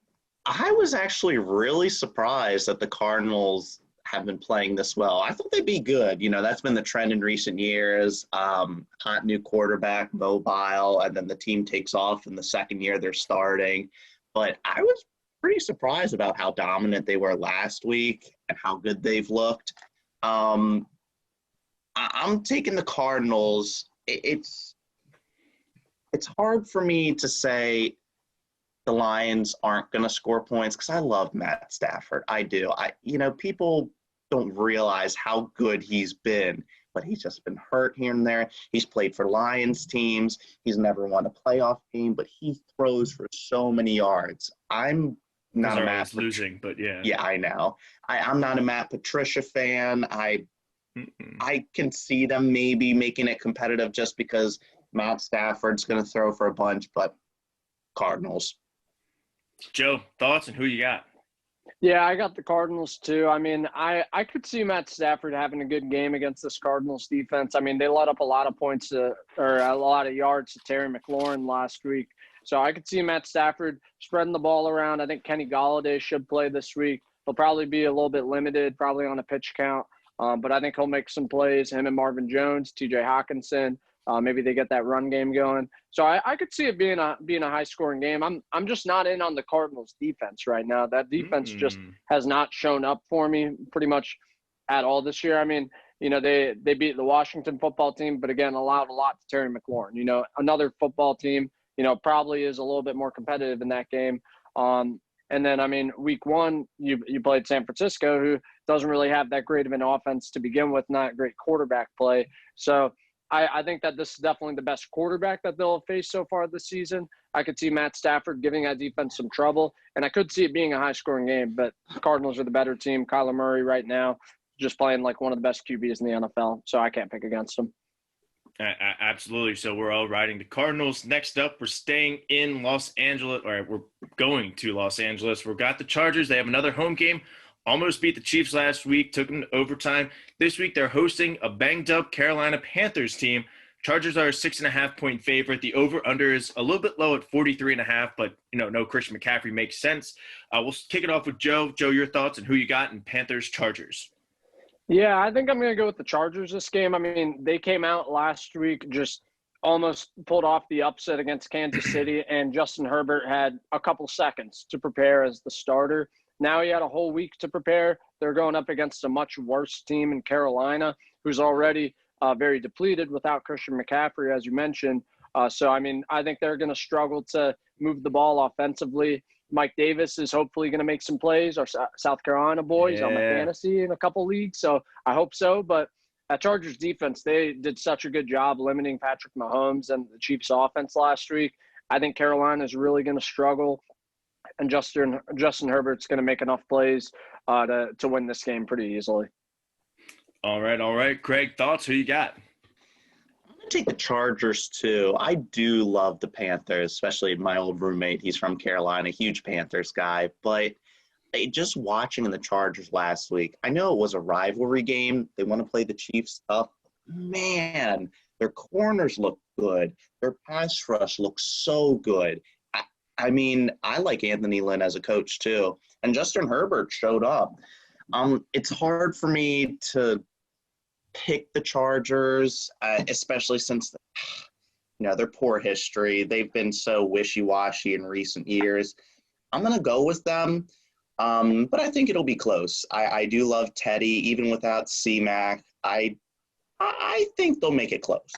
I was actually really surprised that the Cardinals have been playing this well. I thought they'd be good. That's been the trend in recent years. Hot new quarterback, mobile, and then the team takes off in the second year they're starting. But I was pretty surprised about how dominant they were last week and how good they've looked. I'm taking the Cardinals. It's hard for me to say the Lions aren't going to score points because I love Matt Stafford. I do. People don't realize how good he's been, but he's just been hurt here and there. He's played for Lions teams. He's never won a playoff game, but he throws for so many yards. I'm not a Matt losing, but yeah. Yeah, I know. I'm not a Matt Patricia fan. I can see them maybe making it competitive just because Matt Stafford's going to throw for a bunch, but Cardinals. Joe, thoughts on who you got? Yeah, I got the Cardinals too. I mean, I could see Matt Stafford having a good game against this Cardinals defense. I mean, they let up a lot of points or a lot of yards to Terry McLaurin last week. So I could see Matt Stafford spreading the ball around. I think Kenny Golladay should play this week. He'll probably be a little bit limited, probably on a pitch count. But I think he'll make some plays, him and Marvin Jones, TJ Hawkinson. Maybe they get that run game going. So I could see it being a high-scoring game. I'm just not in on the Cardinals' defense right now. That defense just has not shown up for me pretty much at all this year. I mean, they beat the Washington football team, but again, allowed a lot to Terry McLaurin. Another football team, probably is a little bit more competitive in that game. And then, I mean, week one, you played San Francisco, who doesn't really have that great of an offense to begin with, not great quarterback play. So I think that this is definitely the best quarterback that they'll have faced so far this season. I could see Matt Stafford giving that defense some trouble, and I could see it being a high-scoring game, but the Cardinals are the better team. Kyler Murray right now just playing like one of the best QBs in the NFL, so I can't pick against him. Absolutely. So we're all riding the Cardinals. Next up, we're staying in Los Angeles, or we're going to Los Angeles. We've got the Chargers. They have another home game. Almost beat the Chiefs last week, took them to overtime. This week, they're hosting a banged-up Carolina Panthers team. Chargers are a 6.5-point favorite. The over-under is a little bit low at 43.5, but, no Christian McCaffrey makes sense. We'll kick it off with Joe. Joe, your thoughts on who you got in Panthers-Chargers? Yeah, I think I'm going to go with the Chargers this game. I mean, they came out last week, just almost pulled off the upset against Kansas City, and Justin Herbert had a couple seconds to prepare as the starter. Now he had a whole week to prepare. They're going up against a much worse team in Carolina, who's already very depleted without Christian McCaffrey, as you mentioned. So, I mean, I think they're going to struggle to move the ball offensively. Mike Davis is hopefully going to make some plays. Our South Carolina boys on my fantasy in a couple leagues, so I hope so. But at Chargers defense, they did such a good job limiting Patrick Mahomes and the Chiefs offense last week. I think Carolina is really going to struggle, and Justin Herbert's going to make enough plays to win this game pretty easily. All right. Craig, thoughts? Who you got? I'm going to take the Chargers, too. I do love the Panthers, especially my old roommate. He's from Carolina, huge Panthers guy. But just watching the Chargers last week, I know it was a rivalry game. They want to play the Chiefs up. Man, their corners look good. Their pass rush looks so good. I mean, I like Anthony Lynn as a coach, too. And Justin Herbert showed up. It's hard for me to pick the Chargers, especially since, their poor history. They've been so wishy-washy in recent years. I'm going to go with them, but I think it'll be close. I do love Teddy, even without C-Mac. I think they'll make it close.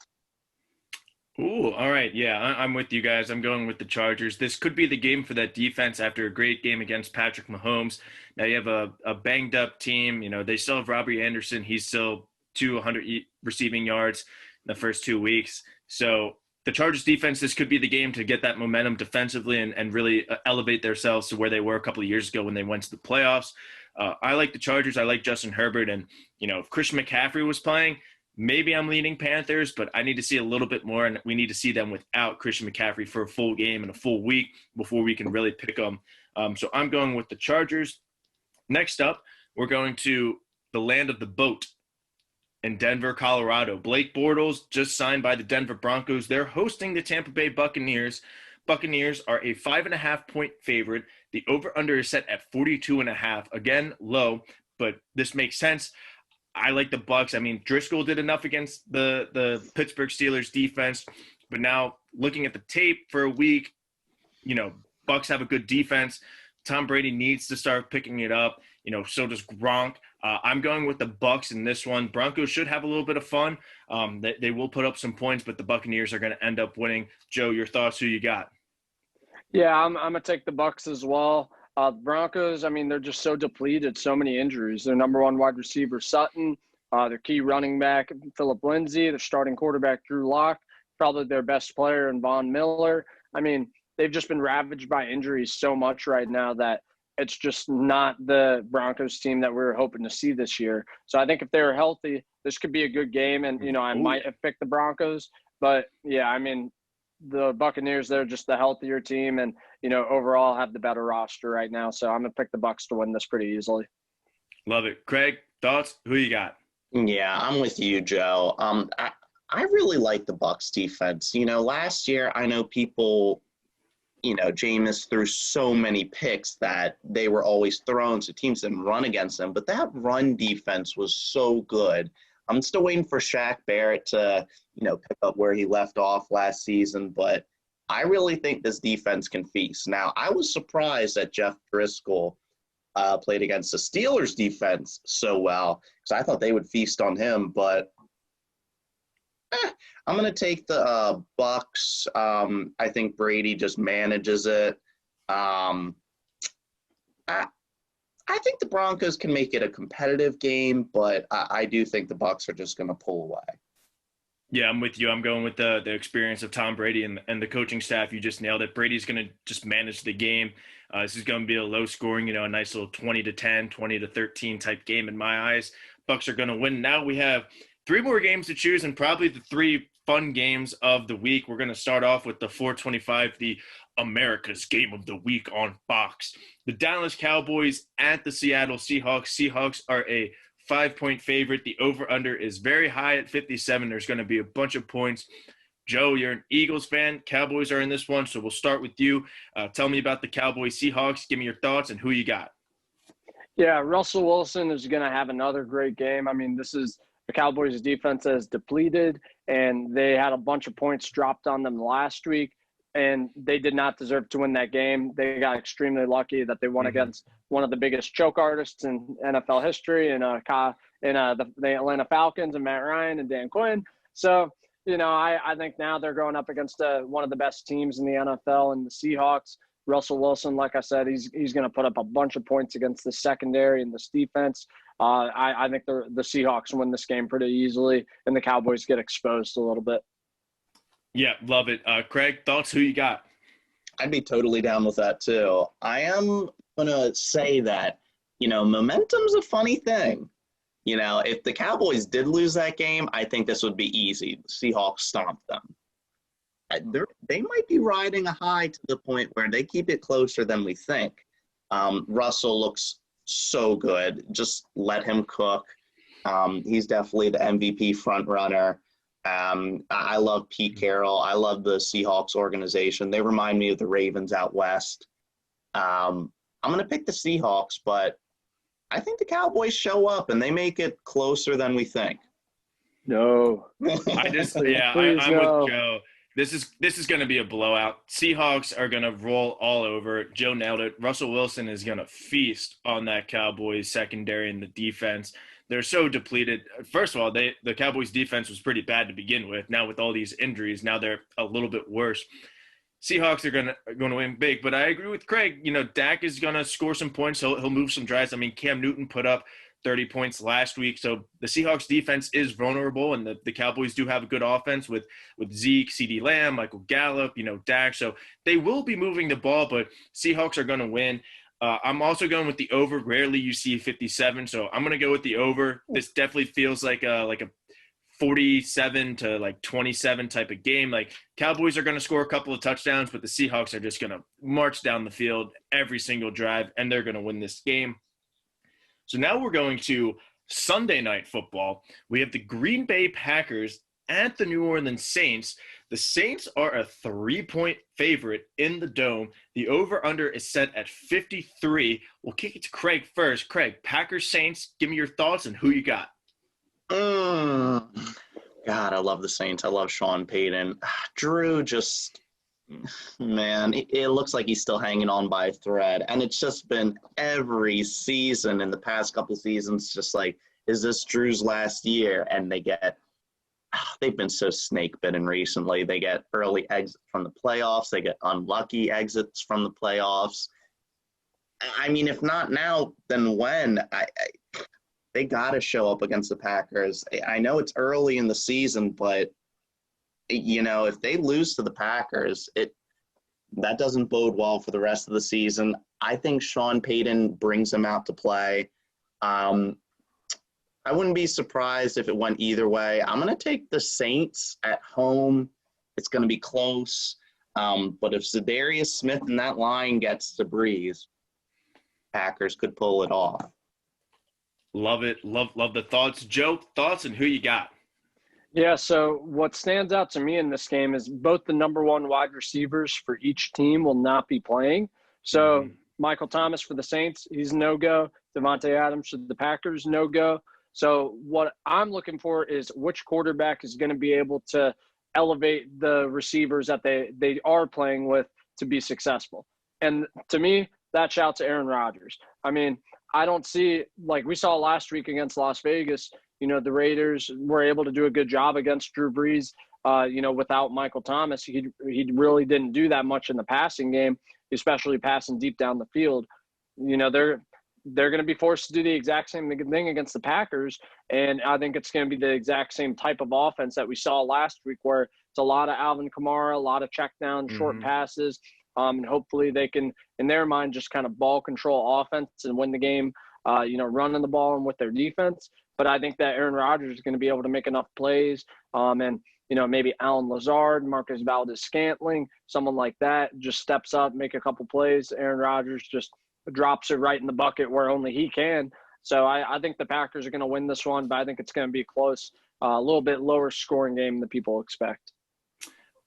Ooh, all right. Yeah, I'm with you guys. I'm going with the Chargers. This could be the game for that defense after a great game against Patrick Mahomes. Now you have a banged-up team. They still have Robbie Anderson. He's still 200 receiving yards in the first 2 weeks. So the Chargers defense, this could be the game to get that momentum defensively and really elevate themselves to where they were a couple of years ago when they went to the playoffs. I like the Chargers. I like Justin Herbert. And, if Christian McCaffrey was playing, maybe I'm leaning Panthers, but I need to see a little bit more, and we need to see them without Christian McCaffrey for a full game and a full week before we can really pick them. So I'm going with the Chargers. Next up, we're going to the land of the boat in Denver, Colorado. Blake Bortles just signed by the Denver Broncos. They're hosting the Tampa Bay Buccaneers. Buccaneers are a 5.5-point favorite. The over-under is set at 42.5. Again, low, but this makes sense. I like the Bucs. I mean, Driscoll did enough against the Pittsburgh Steelers defense, but now looking at the tape for a week, Bucs have a good defense. Tom Brady needs to start picking it up. So does Gronk. I'm going with the Bucs in this one. Broncos should have a little bit of fun. They will put up some points, but the Buccaneers are going to end up winning. Joe, your thoughts? Who you got? Yeah, I'm going to take the Bucs as well. Broncos, I mean, they're just so depleted, so many injuries. Their number one wide receiver, Sutton, their key running back, Phillip Lindsay, their starting quarterback, Drew Lock, probably their best player, and Von Miller. I mean, they've just been ravaged by injuries so much right now that it's just not the Broncos team that we were hoping to see this year. So I think if they're healthy, this could be a good game, and, I might have picked the Broncos. But, yeah, I mean, the Buccaneers, they're just the healthier team and, overall have the better roster right now. So I'm going to pick the Bucs to win this pretty easily. Love it. Craig, thoughts? Who you got? Yeah, I'm with you, Joe. I really like the Bucs defense. Last year I know people, Jameis threw so many picks that they were always thrown, so teams didn't run against them. But that run defense was so good. I'm still waiting for Shaq Barrett to, pick up where he left off last season. But I really think this defense can feast. Now, I was surprised that Jeff Driscoll played against the Steelers defense so well because I thought they would feast on him. But I'm going to take the Bucks. I think Brady just manages it. I think the Broncos can make it a competitive game, but I do think the Bucks are just going to pull away. Yeah, I'm with you. I'm going with the experience of Tom Brady and the coaching staff. You just nailed it. Brady's going to just manage the game. This is going to be a low scoring, a nice little 20-10, 20-13 type game in my eyes. Bucks are going to win. Now we have 3 more games to choose and probably the 3 fun games of the week. We're going to start off with the 425, the America's Game of the Week on Fox. The Dallas Cowboys at the Seattle Seahawks. Seahawks are a 5-point favorite. The over-under is very high at 57. There's going to be a bunch of points. Joe, you're an Eagles fan. Cowboys are in this one, so we'll start with you. Tell me about the Cowboys-Seahawks. Give me your thoughts and who you got. Yeah, Russell Wilson is going to have another great game. I mean, this is the Cowboys' defense is depleted, and they had a bunch of points dropped on them last week, and they did not deserve to win that game. They got extremely lucky that they won against one of the biggest choke artists in NFL history, and the Atlanta Falcons and Matt Ryan and Dan Quinn. So, I think now they're going up against one of the best teams in the NFL and the Seahawks. Russell Wilson, like I said, he's going to put up a bunch of points against the secondary and this defense. I think the Seahawks win this game pretty easily, and the Cowboys get exposed a little bit. Yeah, love it. Craig, thoughts? Who you got? I'd be totally down with that too. I am going to say that, momentum's a funny thing. If the Cowboys did lose that game, I think this would be easy. The Seahawks stomped them. They might be riding a high to the point where they keep it closer than we think. Russell looks so good. Just let him cook. He's definitely the MVP front runner. I love Pete Carroll. I love the Seahawks organization. They remind me of the Ravens out west. I'm going to pick the Seahawks, but I think the Cowboys show up and they make it closer than we think. No. I'm with Joe. This is going to be a blowout. Seahawks are going to roll all over. Joe nailed it. Russell Wilson is going to feast on that Cowboys secondary and the defense. They're so depleted. First of all, the Cowboys defense was pretty bad to begin with. Now with all these injuries, now they're a little bit worse. Seahawks are going to win big, but I agree with Craig. Dak is going to score some points. He'll move some drives. I mean, Cam Newton put up 30 points last week. So the Seahawks defense is vulnerable, and the Cowboys do have a good offense with Zeke, CeeDee Lamb, Michael Gallup, Dak. So they will be moving the ball, but Seahawks are going to win. I'm also going with the over. Rarely you see 57, so I'm going to go with the over. This definitely feels like a 47 to 27 type of game. Cowboys are going to score a couple of touchdowns, but the Seahawks are just going to march down the field every single drive, and they're going to win this game. So now we're going to Sunday Night Football. We have the Green Bay Packers at the New Orleans Saints. The Saints are a 3-point favorite in the Dome. The over-under is set at 53. We'll kick it to Craig first. Craig, Packers, Saints, give me your thoughts and who you got. God, I love the Saints. I love Sean Payton. Drew just, man, it looks like he's still hanging on by a thread. And it's just been every season in the past couple seasons, just is this Drew's last year? And they've been so snake bitten recently. They get early exits from the playoffs. They get unlucky exits from the playoffs. I mean, if not now, then when? They got to show up against the Packers. I know it's early in the season, but, if they lose to the Packers, that doesn't bode well for the rest of the season. I think Sean Payton brings them out to play. I wouldn't be surprised if it went either way. I'm going to take the Saints at home. It's going to be close. But if Zadarius Smith in that line gets to breathe, Packers could pull it off. Love it. Love the thoughts. Joe, thoughts and who you got? Yeah, so what stands out to me in this game is both the number one wide receivers for each team will not be playing. So Michael Thomas for the Saints, he's no-go. Devontae Adams for the Packers, no-go. So what I'm looking for is which quarterback is going to be able to elevate the receivers that they are playing with to be successful. And to me, that shouts to Aaron Rodgers. I mean, I don't see, like we saw last week against Las Vegas, the Raiders were able to do a good job against Drew Brees. Without Michael Thomas, he really didn't do that much in the passing game, especially passing deep down the field. They're going to be forced to do the exact same thing against the Packers, and I think it's going to be the exact same type of offense that we saw last week, where it's a lot of Alvin Kamara, a lot of check down, short passes, and hopefully they can, in their mind, just kind of ball control offense and win the game, running the ball and with their defense. But I think that Aaron Rodgers is going to be able to make enough plays, and maybe Alan Lazard, Marcus Valdes-Scantling, someone like that just steps up, make a couple plays. Aaron Rodgers just drops it right in the bucket where only he can. So I think the Packers are going to win this one, but I think it's going to be close, a little bit lower scoring game than people expect.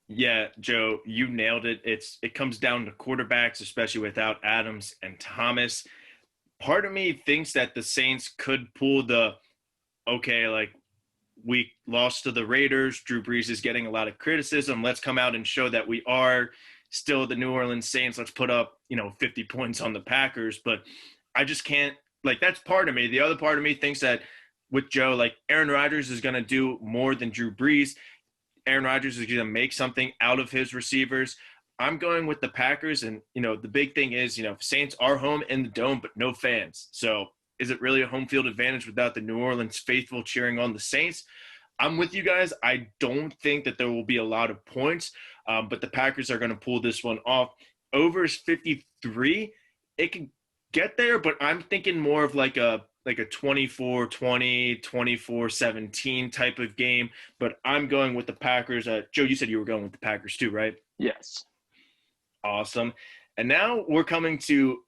Yeah, Joe, you nailed it. It comes down to quarterbacks, especially without Adams and Thomas. Part of me thinks that the Saints could pull we lost to the Raiders. Drew Brees is getting a lot of criticism. Let's come out and show that we are still the New Orleans Saints. Let's put up, 50 points on the Packers. But I just can't, that's part of me. The other part of me thinks that with Joe, Aaron Rodgers is going to do more than Drew Brees. Aaron Rodgers is going to make something out of his receivers. I'm going with the Packers. And, the big thing is, Saints are home in the Dome, but no fans. So is it really a home field advantage without the New Orleans faithful cheering on the Saints? I'm with you guys. I don't think that there will be a lot of points, but the Packers are going to pull this one off. Over is 53. It can get there, but I'm thinking more of like a 24-20, 24-17 type of game. But I'm going with the Packers. Joe, you said you were going with the Packers too, right? Yes. Awesome. And now we're coming to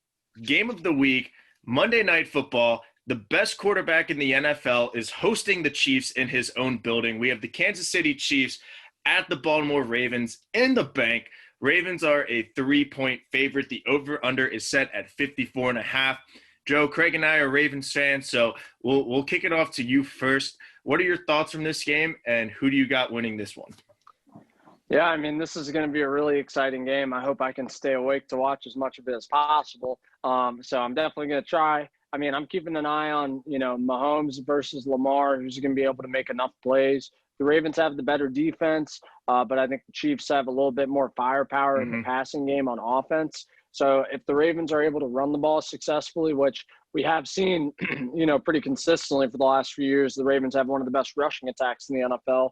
game of the week. Monday Night Football, the best quarterback in the NFL is hosting the Chiefs in his own building. We have the Kansas City Chiefs at the Baltimore Ravens in the bank. Ravens are a 3-point favorite. The over-under is set at 54.5. Joe, Craig, and I are Ravens fans, so we'll kick it off to you first. What are your thoughts from this game, and who do you got winning this one? Yeah, I mean, this is going to be a really exciting game. I hope I can stay awake to watch as much of it as possible. So I'm definitely going to try. I mean, I'm keeping an eye on, Mahomes versus Lamar, who's going to be able to make enough plays. The Ravens have the better defense, but I think the Chiefs have a little bit more firepower in the passing game on offense. So if the Ravens are able to run the ball successfully, which we have seen, pretty consistently for the last few years, the Ravens have one of the best rushing attacks in the NFL.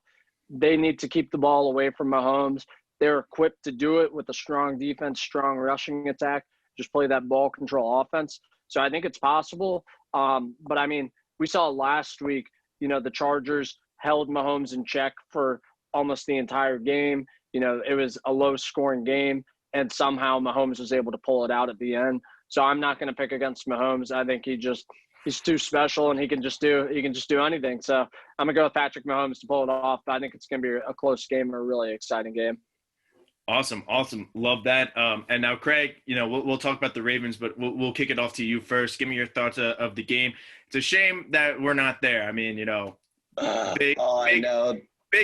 They need to keep the ball away from Mahomes. They're equipped to do it with a strong defense, strong rushing attack, just play that ball control offense. So I think it's possible. But, I mean, we saw last week, the Chargers held Mahomes in check for almost the entire game. It was a low-scoring game, and somehow Mahomes was able to pull it out at the end. So I'm not going to pick against Mahomes. I think he's too special, and he can just do anything. So I'm gonna go with Patrick Mahomes to pull it off. I think it's gonna be a close game and a really exciting game. Awesome, love that. And now, Craig, we'll talk about the Ravens, but we'll kick it off to you first. Give me your thoughts of the game. It's a shame that we're not there. I mean, big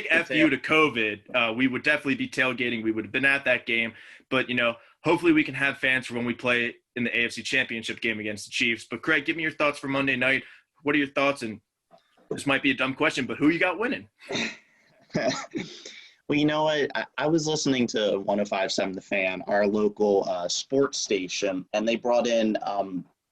F you to COVID. We would definitely be tailgating. We would have been at that game, but hopefully we can have fans for when we play in the AFC Championship game against the Chiefs. But Craig, give me your thoughts for Monday night. What are your thoughts? And this might be a dumb question, but who you got winning? Well, you know what? I was listening to 105.7 The Fan, our local sports station, and they brought in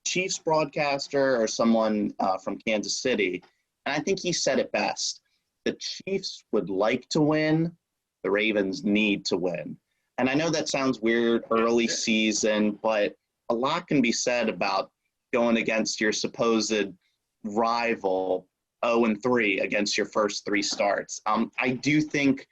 Chiefs broadcaster or someone from Kansas City. And I think he said it best. The Chiefs would like to win. The Ravens need to win. And I know that sounds weird early season, but a lot can be said about going against your supposed rival 0-3 against your first three starts. I do think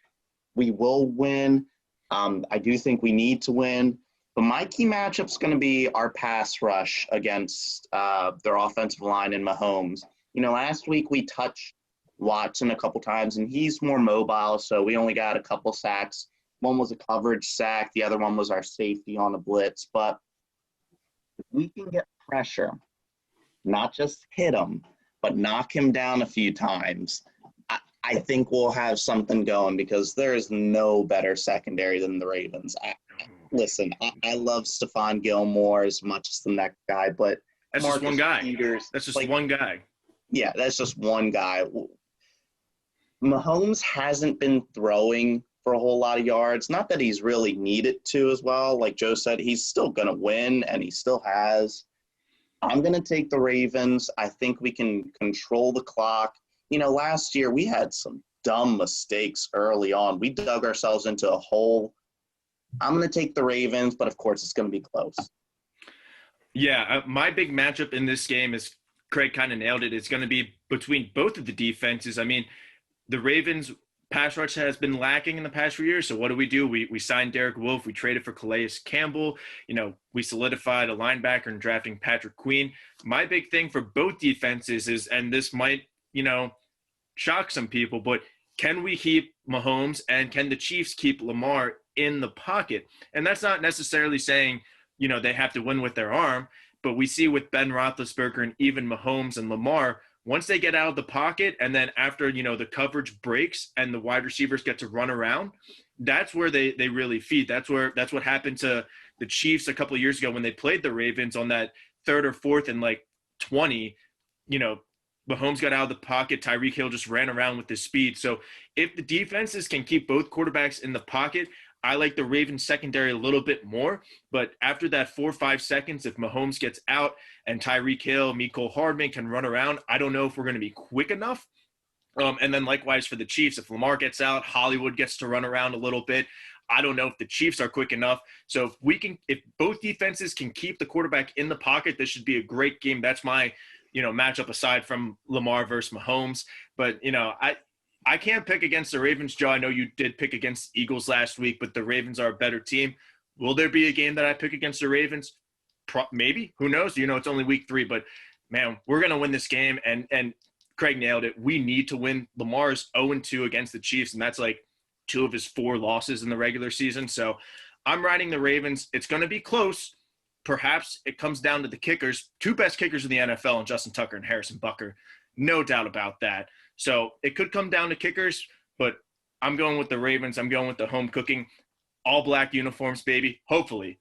we will win. I do think we need to win. But my key matchup is going to be our pass rush against their offensive line and Mahomes. Last week we touched Watson a couple times, and he's more mobile, so we only got a couple sacks. One was a coverage sack. The other one was our safety on a blitz. But if we can get pressure, not just hit him, but knock him down a few times, I think we'll have something going because there is no better secondary than the Ravens. Listen, I love Stephon Gilmore as much as the next guy, but that's Marcus just one guy. Peters, That's just one guy. Yeah, that's just one guy. Mahomes hasn't been throwing for a whole lot of yards. Not that he's really needed to as well. Like Joe said, he's still going to win, and he still has. I'm going to take the Ravens. I think we can control the clock. Last year we had some dumb mistakes early on. We dug ourselves into a hole. I'm going to take the Ravens, but of course it's going to be close. Yeah, my big matchup in this game is Craig kind of nailed it. It's going to be between both of the defenses. I mean, the Ravens pass rush has been lacking in the past few years. So what do? We signed Derek Wolfe. We traded for Calais Campbell. We solidified a linebacker and drafting Patrick Queen. My big thing for both defenses is, and this might, shock some people, but can we keep Mahomes and can the Chiefs keep Lamar in the pocket? And that's not necessarily saying, they have to win with their arm, but we see with Ben Roethlisberger and even Mahomes and Lamar, once they get out of the pocket and then after, the coverage breaks and the wide receivers get to run around, that's where they really feed. That's what happened to the Chiefs a couple of years ago when they played the Ravens on that third or fourth and 20, Mahomes got out of the pocket. Tyreek Hill just ran around with his speed. So if the defenses can keep both quarterbacks in the pocket, I like the Ravens secondary a little bit more. But after that 4 or 5 seconds, if Mahomes gets out and Tyreek Hill, Mecole Hardman can run around, I don't know if we're going to be quick enough. And then likewise for the Chiefs, if Lamar gets out, Hollywood gets to run around a little bit. I don't know if the Chiefs are quick enough. So if both defenses can keep the quarterback in the pocket, this should be a great game. That's my matchup aside from Lamar versus Mahomes. But, I can't pick against the Ravens, Joe. I know you did pick against the Eagles last week, but the Ravens are a better team. Will there be a game that I pick against the Ravens? Maybe. Who knows? It's only week 3, but, man, we're going to win this game. And Craig nailed it. We need to win. Lamar's 0-2 against the Chiefs, and that's 2 of his 4 losses in the regular season. So I'm riding the Ravens. It's going to be close. Perhaps it comes down to the kickers, 2 best kickers in the NFL, and Justin Tucker and Harrison Butker. No doubt about that. So it could come down to kickers, but I'm going with the Ravens. I'm going with the home cooking, all black uniforms, baby. Hopefully,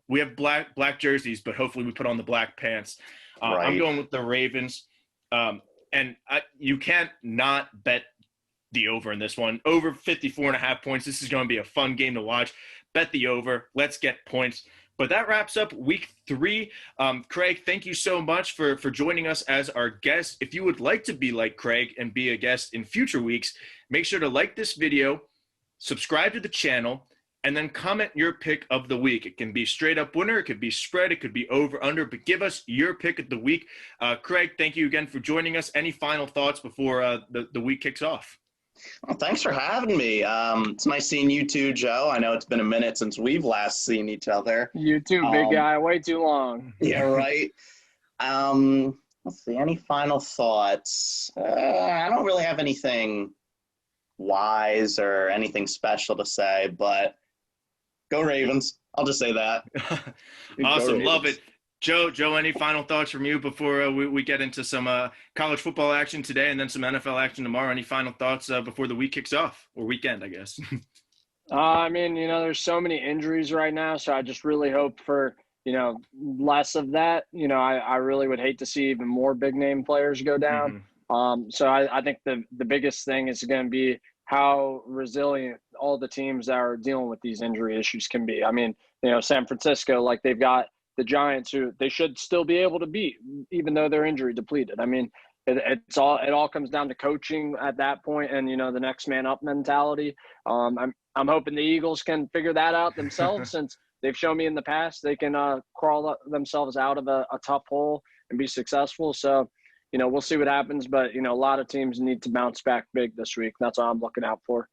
we have black jerseys, but hopefully we put on the black pants. Right. I'm going with the Ravens, and you can't not bet the over in this one. Over 54.5 points. This is going to be a fun game to watch. Bet the over. Let's get points. But that wraps up week 3. Craig, thank you so much for joining us as our guest. If you would like to be like Craig and be a guest in future weeks, make sure to like this video, subscribe to the channel, and then comment your pick of the week. It can be straight up winner, it could be spread, it could be over, under, but give us your pick of the week. Craig, thank you again for joining us. Any final thoughts before the week kicks off? Well, thanks for having me. It's nice seeing you too, Joe. I know it's been a minute since we've last seen each other. You too, big guy. Way too long. Yeah, right. Let's see. Any final thoughts? I don't really have anything wise or anything special to say, but go Ravens. I'll just say that. Awesome. Love it. Joe, any final thoughts from you before we get into some college football action today and then some NFL action tomorrow? Any final thoughts before the week kicks off, or weekend, I guess? There's so many injuries right now, so I just really hope for, less of that. I really would hate to see even more big name players go down. Mm-hmm. So I think the biggest thing is going to be how resilient all the teams that are dealing with these injury issues can be. San Francisco, they've got the Giants, who they should still be able to beat, even though they're injury depleted. It all comes down to coaching at that point, and the next man up mentality. I'm hoping the Eagles can figure that out themselves, since they've shown me in the past they can crawl themselves out of a tough hole and be successful. So, we'll see what happens, but a lot of teams need to bounce back big this week. That's all I'm looking out for.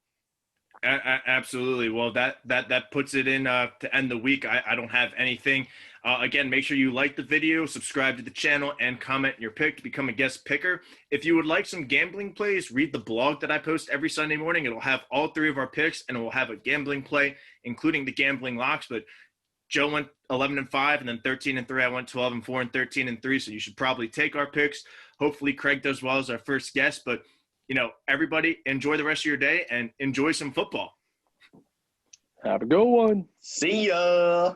Absolutely. Well, that puts it in to end the week. I don't have anything. Again, make sure you like the video, subscribe to the channel, and comment your pick to become a guest picker. If you would like some gambling plays, read the blog that I post every Sunday morning. It'll have all 3 of our picks, and it will have a gambling play, including the gambling locks. But Joe went 11-5, and then 13-3. I went 12-4 and 13-3. So you should probably take our picks. Hopefully Craig does well as our first guest. But, everybody enjoy the rest of your day and enjoy some football. Have a good one. See ya.